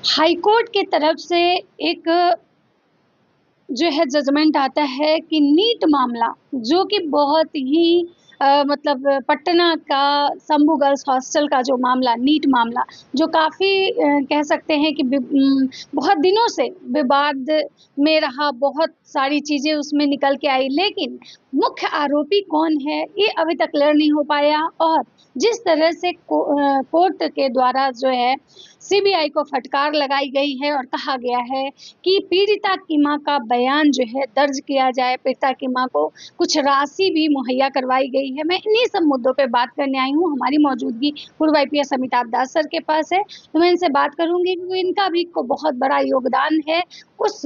High court की तरफ से एक जो है जजमेंट आता है कि नीट मामला जो कि बहुत ही मतलब पटना का शंभू गर्ल्स हॉस्टल का जो मामला नीट मामला जो काफ़ी कह सकते हैं कि बहुत दिनों से विवाद में रहा, बहुत सारी चीज़ें उसमें निकल के आई, लेकिन मुख्य आरोपी कौन है ये अभी तक क्लियर नहीं हो पाया। और जिस तरह से कोर्ट के द्वारा जो है सीबीआई को फटकार लगाई गई है और कहा गया है कि पीड़िता की माँ का बयान जो है दर्ज किया जाए, पीड़िता की माँ को कुछ राशि भी मुहैया करवाई गई है। मैं इन्हीं सब मुद्दों पे बात करने आई हूँ। हमारी मौजूदगी पूर्व आईपीएस अमिताभ दास सर के पास है, तो मैं इनसे बात करूंगी क्योंकि इनका भी को बहुत बड़ा योगदान है उस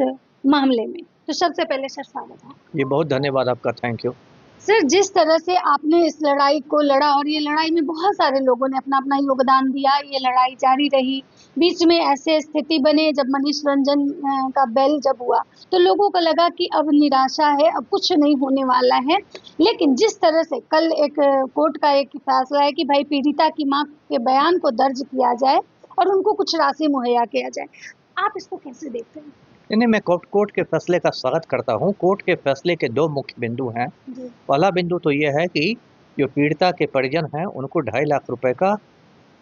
मामले में। तो सबसे पहले सर स्वागत है। ये बहुत धन्यवाद आपका, थैंक यू। सर, जिस तरह से आपने इस लड़ाई को लड़ा और ये लड़ाई में बहुत सारे लोगों ने अपना-अपना योगदान दिया, ये लड़ाई जारी रही। बीच में ऐसे स्थिति बने जब मनीष रंजन का बेल जब हुआ, तो लोगों को लगा कि अब निराशा है, अब कुछ नहीं होने वाला है। लेकिन जिस तरह से कल एक कोर्ट का एक फैसला है कि भाई पीड़िता की माँ के बयान को दर्ज किया जाए और उनको कुछ राशि मुहैया किया जाए। आप इसको कैसे देखते हैं? नहीं, मैं कोर्ट के फैसले का स्वागत करता हूँ। कोर्ट के फैसले के दो मुख्य बिंदु हैं। जी। पहला बिंदु तो ये है कि जो पीड़िता के परिजन हैं उनको 2.5 लाख रुपए का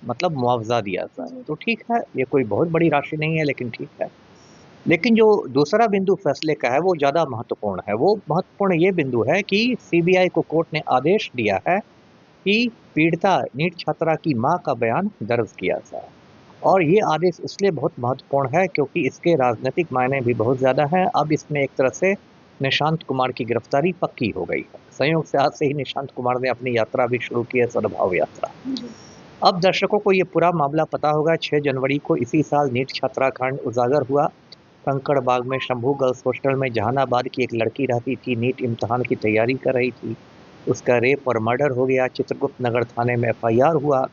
मतलब मुआवजा दिया जाए, तो ठीक है, ये कोई बहुत बड़ी राशि नहीं है, लेकिन ठीक है। लेकिन जो दूसरा बिंदु फैसले का है वो ज़्यादा महत्वपूर्ण है। वो महत्वपूर्ण ये बिंदु है कि सीबीआई को कोर्ट ने आदेश दिया है कि पीड़िता नीट छात्रा की माँ का बयान दर्ज किया जाए। और ये आदेश इसलिए बहुत महत्वपूर्ण है क्योंकि इसके राजनीतिक मायने भी बहुत ज़्यादा हैं। अब इसमें एक तरह से निशांत कुमार की गिरफ्तारी पक्की हो गई है। संयोग से आज से ही निशांत कुमार ने अपनी यात्रा भी शुरू की है, सद्भाव यात्रा। अब दर्शकों को ये पूरा मामला पता होगा। 6 जनवरी को इसी साल नीट छात्रा कांड उजागर हुआ। कंकड़ बाग में शंभू गर्ल्स हॉस्टल में जहानाबाद की एक लड़की रहती थी, नीट इम्तहान की तैयारी कर रही थी। उसका रेप और मर्डर हो गया। चित्रगुप्त नगर थाने में एफआईआर हुआ।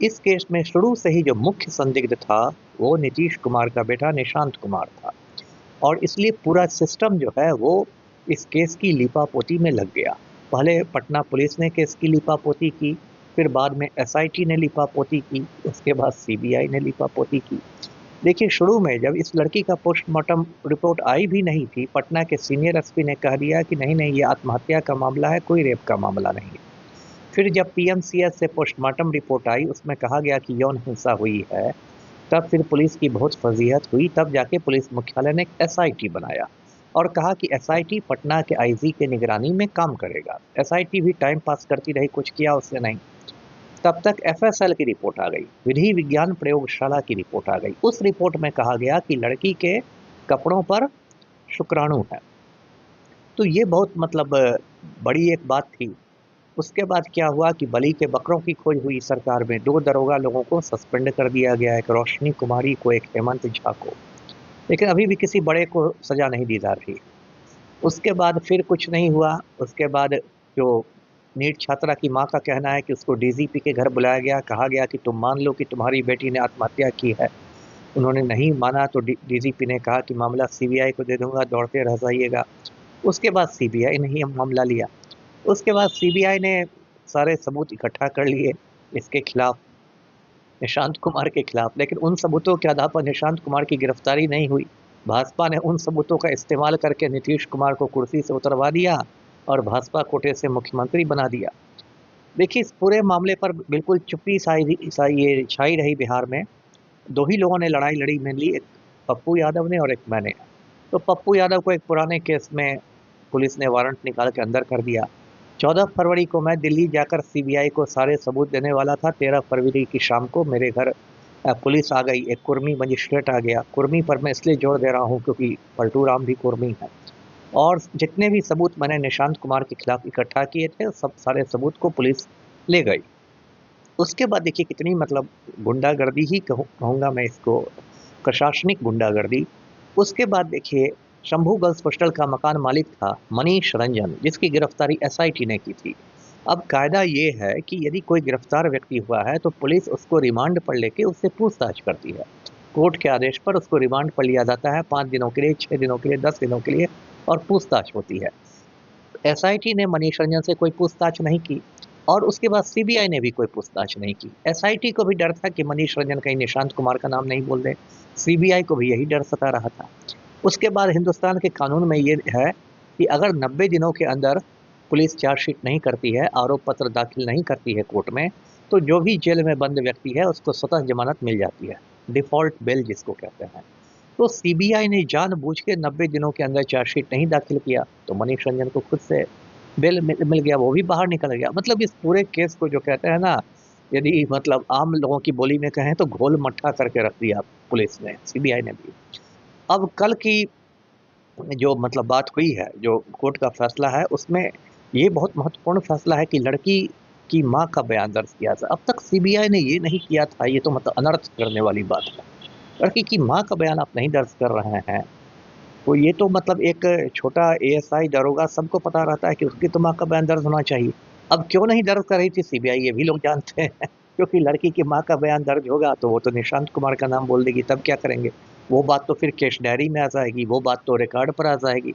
इस केस में शुरू से ही जो मुख्य संदिग्ध था वो नीतीश कुमार का बेटा निशांत कुमार था, और इसलिए पूरा सिस्टम जो है वो इस केस की लीपापोती में लग गया। पहले पटना पुलिस ने केस की लीपापोती की, फिर बाद में एसआईटी ने लीपापोती की, उसके बाद सीबीआई ने लीपापोती की। देखिए, शुरू में जब इस लड़की का पोस्टमार्टम रिपोर्ट आई भी नहीं थी, पटना के सीनियर एसपी ने कह दिया कि नहीं नहीं, ये आत्महत्या का मामला है, कोई रेप का मामला नहीं है। फिर जब पीएमसीएच से पोस्टमार्टम रिपोर्ट आई, उसमें कहा गया कि यौन हिंसा हुई है, तब फिर पुलिस की बहुत फजीहत हुई। तब जाके पुलिस मुख्यालय ने एक एसआईटी बनाया और कहा कि एसआईटी पटना के आईजी के निगरानी में काम करेगा। एसआईटी भी टाइम पास करती रही, कुछ किया उसने नहीं। तब तक एफएसएल की रिपोर्ट आ गई, विधि विज्ञान प्रयोगशाला की रिपोर्ट आ गई। उस रिपोर्ट में कहा गया कि लड़की के कपड़ों पर शुक्राणु है। तो ये बहुत मतलब बड़ी एक बात थी। उसके बाद क्या हुआ कि बलि के बकरों की खोज हुई सरकार में। 2 दरोगा लोगों को सस्पेंड कर दिया गया, एक रोशनी कुमारी को, एक हेमंत झा को। लेकिन अभी भी किसी बड़े को सजा नहीं दी जा रही। उसके बाद फिर कुछ नहीं हुआ। उसके बाद जो नीट छात्रा की माँ का कहना है कि उसको डीजीपी के घर बुलाया गया, कहा गया कि तुम मान लो कि तुम्हारी बेटी ने आत्महत्या की है। उन्होंने नहीं माना तो डीजीपी ने कहा कि मामला सीबीआई को दे दूंगा, दौड़ते रह जाइएगा। उसके बाद सीबीआई ने ही मामला लिया। उसके बाद सीबीआई ने सारे सबूत इकट्ठा कर लिए इसके खिलाफ, निशांत कुमार के खिलाफ। लेकिन उन सबूतों के आधार पर निशांत कुमार की गिरफ्तारी नहीं हुई। भाजपा ने उन सबूतों का इस्तेमाल करके नीतीश कुमार को कुर्सी से उतरवा दिया और भाजपा कोटे से मुख्यमंत्री बना दिया। देखिए, इस पूरे मामले पर बिल्कुल चुप्पी ये छाई रही बिहार में। 2 ही लोगों ने लड़ाई लड़ी मेनली, एक पप्पू यादव ने और एक मैंने। तो पप्पू यादव को एक पुराने केस में पुलिस ने वारंट निकाल के अंदर कर दिया। 14 फरवरी को मैं दिल्ली जाकर सीबीआई को सारे सबूत देने वाला था। 13 फरवरी की शाम को मेरे घर पुलिस आ गई, एक कुर्मी मजिस्ट्रेट आ गया। कुर्मी पर मैं इसलिए जोर दे रहा हूँ क्योंकि पलटू राम भी कुर्मी है। और जितने भी सबूत मैंने निशांत कुमार के खिलाफ इकट्ठा किए थे, सब सारे सबूत को पुलिस ले गई। उसके बाद देखिए कितनी मतलब गुंडागर्दी ही कहूँगा मैं इसको, प्रशासनिक गुंडागर्दी। उसके बाद देखिए, शंभू गर्ल्स हॉस्टल का मकान मालिक था मनीष रंजन, जिसकी गिरफ्तारी एसआईटी ने की थी। अब कायदा ये है कि यदि कोई गिरफ्तार व्यक्ति हुआ है तो पुलिस उसको रिमांड पर लेके उससे पूछताछ करती है। कोर्ट के आदेश पर उसको रिमांड पर लिया जाता है 5 दिनों के लिए, 6 दिनों के लिए, 10 दिनों के लिए, और पूछताछ होती है। एसआईटी ने मनीष रंजन से कोई पूछताछ नहीं की। और उसके बाद सीबीआई ने भी कोई पूछताछ नहीं की। एसआईटी को भी डर था कि मनीष रंजन कहीं निशांत कुमार का नाम नहीं बोल दे, सीबीआई को भी यही डर सता रहा था। उसके बाद हिंदुस्तान के कानून में ये है कि अगर 90 दिनों के अंदर पुलिस चार्जशीट नहीं करती है, आरोप पत्र दाखिल नहीं करती है कोर्ट में, तो जो भी जेल में बंद व्यक्ति है उसको स्वतः जमानत मिल जाती है, डिफॉल्ट बेल जिसको कहते हैं। तो सीबीआई ने जानबूझ के 90 दिनों के अंदर चार्जशीट नहीं दाखिल किया, तो मनीष रंजन को खुद से बेल मिल गया, वो भी बाहर निकल गया। मतलब इस पूरे केस को जो कहते हैं ना, यदि मतलब आम लोगों की बोली में कहें तो घोल मट्ठा करके रख दिया पुलिस ने, सीबीआई ने भी। अब कल की जो मतलब बात हुई है, जो कोर्ट का फैसला है, उसमें ये बहुत महत्वपूर्ण फैसला है कि लड़की की माँ का बयान दर्ज किया जाए। अब तक सीबीआई ने ये नहीं किया था, ये तो मतलब अनर्थ करने वाली बात है। लड़की की माँ का बयान आप नहीं दर्ज कर रहे हैं, तो ये तो मतलब एक छोटा एएसआई दरोगा सबको पता रहता है कि उसकी तो माँ का बयान दर्ज होना चाहिए। अब क्यों नहीं दर्ज कर रही थी सीबीआई, ये भी लोग जानते हैं क्योंकि लड़की की माँ का बयान दर्ज होगा तो वो तो निशांत कुमार का नाम बोल देगी, तब क्या करेंगे? वो बात तो फिर केस डायरी में आ जाएगी, वो बात तो रिकॉर्ड पर आ जाएगी,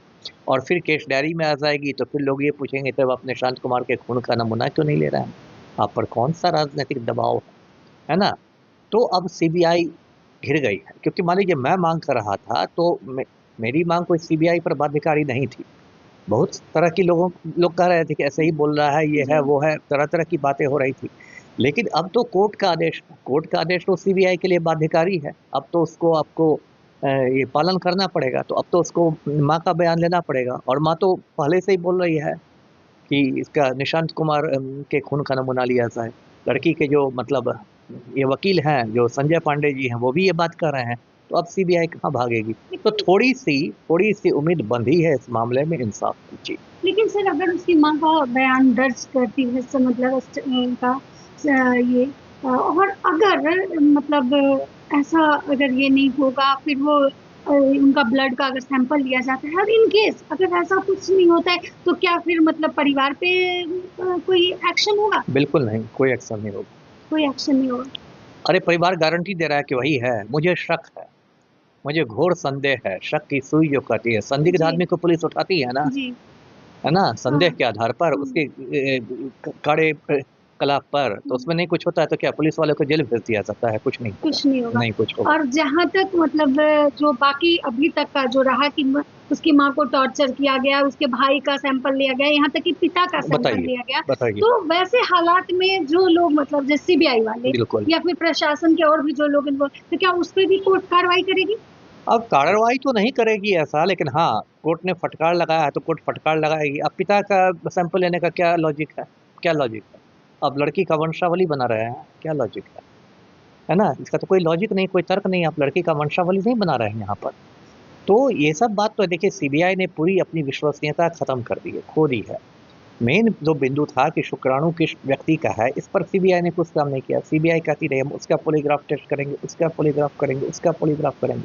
और फिर केस डायरी में आ जाएगी तो फिर लोग ये पूछेंगे तब आप निशांत कुमार के खून का नमूना क्यों नहीं ले रहे हैं? आप पर कौन सा राजनीतिक दबाव है ना? तो अब सीबीआई घिर गई है, क्योंकि मान लीजिए मैं मांग कर रहा था तो मेरी मांग कोई सीबीआई पर बाध्यकारी नहीं थी। बहुत तरह की लोग कह रहे थे कि ऐसे ही बोल रहा है, ये है, वो है, तरह-तरह की बातें हो रही थी। लेकिन अब तो कोर्ट का आदेश तो सीबीआई के लिए बाध्यकारी है। अब तो उसको आपको ये पालन करना पड़ेगा, तो अब तो उसको माँ का बयान लेना पड़ेगा, और माँ तो पहले से ही बोल रही है कि इसका निशांत कुमार के खून का नमूना लिया जाए। लड़की के जो मतलब ये वकील हैं, जो संजय पांडे जी हैं, वो भी ये बात कर रहे हैं। तो अब सीबीआई कहाँ भागेगी? तो थोड़ी-सी उम्मीद बंधी है इस मामले में इंसाफ की। जी। लेकिन सर अगर उसकी माँ का बयान दर्ज करती है तो मतलब का ये और अगर मतलब ऐसा अगर ये नहीं होगा फिर वो उनका ब्लड का अगर सैंपल लिया जाता है और इन केस अगर ऐसा कुछ नहीं होता है तो क्या फिर मतलब परिवार पे कोई एक्शन होगा? बिल्कुल नहीं, कोई एक्शन नहीं होगा। कोई एक्शन नहीं होगा। अरे परिवार गारंटी दे रहा है कि वही है, मुझे शक है, मुझे घोर संदेह है, शक की सुई जो कहती है, संदिग्ध जी आदमी को पुलिस उठाती जी है ना? संदेह हाँ के आधार पर हाँ, उसके कड़े कलाप पर, तो उसमें नहीं कुछ होता है तो क्या पुलिस वाले को जेल भेज दिया जाता है? कुछ नहीं होगा, कुछ नहीं होगा। नहीं कुछ होगा। और जहाँ तक मतलब जो बाकी अभी तक का जो रहा कि उसकी माँ को टॉर्चर किया गया, उसके भाई का सैंपल लिया गया, यहाँ तक कि पिता का सैंपल बताइए, लिया गया, बताइए। तो वैसे हालात में जो लोग मतलब जैसे सीबीआई वाले बिल्कुल। या फिर प्रशासन के और भी जो लोग इन्वॉल्व, तो क्या उस पे भी कोर्ट कार्रवाई करेगी? अब कार्रवाई तो नहीं करेगी ऐसा, लेकिन हाँ, कोर्ट ने फटकार लगाया है तो कोर्ट फटकार लगाएगी। अब पिता का सैंपल लेने का क्या लॉजिक है? क्या लॉजिक है? अब लड़की का वंशावली बना रहे हैं, क्या लॉजिक है ना? इसका तो कोई लॉजिक नहीं, कोई तर्क नहीं, आप लड़की का वंशावली नहीं बना रहे हैं यहाँ पर। तो ये सब बात तो देखिए सीबीआई ने पूरी अपनी विश्वसनीयता खत्म कर दी है, खो दी है। मेन जो बिंदु था कि शुक्राणु किस व्यक्ति का है, इस पर सीबीआई ने कुछ काम नहीं किया। सीबीआई कहती रही हम उसका पॉलीग्राफ टेस्ट करेंगे, उसका पॉलीग्राफ करेंगे, उसका पॉलीग्राफ करेंगे।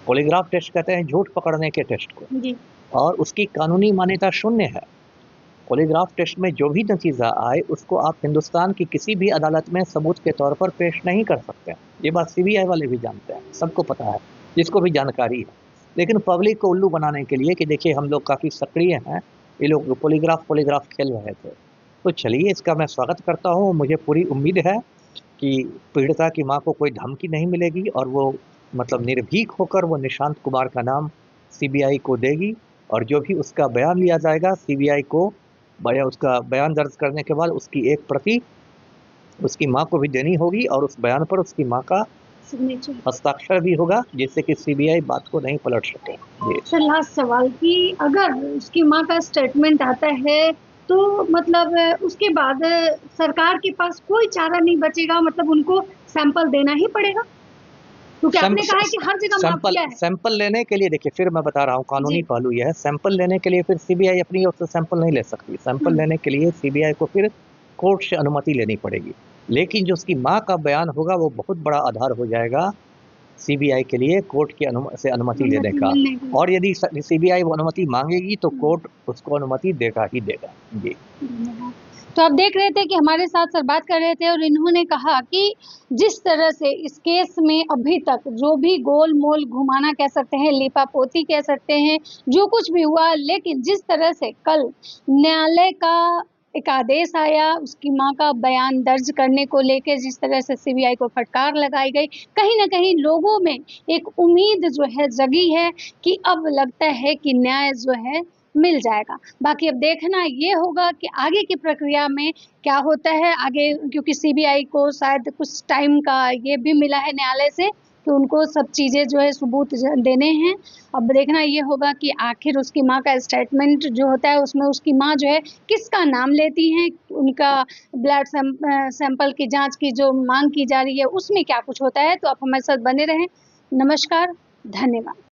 पॉलीग्राफ टेस्ट कहते हैं झूठ पकड़ने के टेस्ट को, जी और उसकी कानूनी मान्यता शून्य है। पॉलीग्राफ टेस्ट में जो भी नतीजा आए उसको आप हिंदुस्तान की किसी भी अदालत में सबूत के तौर पर पेश नहीं कर सकते। ये बात सीबीआई वाले भी जानते हैं, सबको पता है, जिसको भी जानकारी है। लेकिन पब्लिक को उल्लू बनाने के लिए कि देखिए हम लोग काफ़ी सक्रिय हैं, ये लोग पॉलीग्राफ खेल रहे थे। तो चलिए इसका मैं स्वागत करता हूँ। मुझे पूरी उम्मीद है कि पीड़िता की माँ को कोई धमकी नहीं मिलेगी और वो मतलब निर्भीक होकर वो निशांत कुमार का नाम सीबीआई को देगी, और जो भी उसका बयान लिया जाएगा सीबीआई को उसका बयान दर्ज करने के बाद उसकी एक प्रति उसकी माँ को भी देनी होगी, और उस बयान पर उसकी माँ का सिग्नेचर। हस्ताक्षर भी होगा, जिससे कि सीबीआई बात को नहीं पलट सके। जी। सर लास्ट सवाल कि अगर उसकी माँ का स्टेटमेंट आता है तो मतलब उसके बाद सरकार के पास कोई चारा नहीं बचेगा, मतलब उनको सैंपल देना ही पड़ेगा क्योंकि आपने कहा है कि हर जगह सैंपल माफिया है। सैंपल लेने के लिए देखिए फिर मैं बता रहा हूँ कानूनी जी पहलू यह है, सैंपल लेने के लिए फिर सीबीआई अपनी ओर से सैंपल नहीं ले सकती। सैंपल हम्म, लेने के लिए सीबीआई को फिर कोर्ट से अनुमति लेनी पड़ेगी। लेकिन जो उसकी माँ का बयान होगा वो बहुत बड़ा आधार हो जाएगा सीबीआई के लिए कोर्ट की से अनुमति लेने अनुमति का। मिलने की। और यदि सीबीआई वो अनुमति मांगेगी तो हम्म, कोर्ट उसको अनुमति देगा ही देगा। जी। धन्यवाद। तो आप देख रहे थे कि हमारे साथ सर बात कर रहे थे और इन्होंने कहा कि जिस तरह से इस केस में अभी तक जो भी गोल-मोल घुमाना कह सकते हैं, लीपापोती कह सकते हैं, जो कुछ भी हुआ, लेकिन जिस तरह से कल न्यायालय का एक आदेश आया, उसकी माँ का बयान दर्ज करने को लेके जिस तरह से सीबीआई को फटकार लगाई गई, कहीं न कहीं लोगों में एक उम्मीद जो है जगी है कि अब लगता है कि न्याय जो है मिल जाएगा। बाकी अब देखना ये होगा कि आगे की प्रक्रिया में क्या होता है आगे, क्योंकि सीबीआई को शायद कुछ टाइम का ये भी मिला है न्यायालय से कि उनको सब चीज़ें जो है सबूत देने हैं। अब देखना ये होगा कि आखिर उसकी माँ का स्टेटमेंट जो होता है उसमें उसकी माँ जो है किसका नाम लेती हैं, उनका ब्लड सैंपल की जांच की जो मांग की जा रही है उसमें क्या कुछ होता है। तो आप हमारे साथ बने रहें। नमस्कार, धन्यवाद।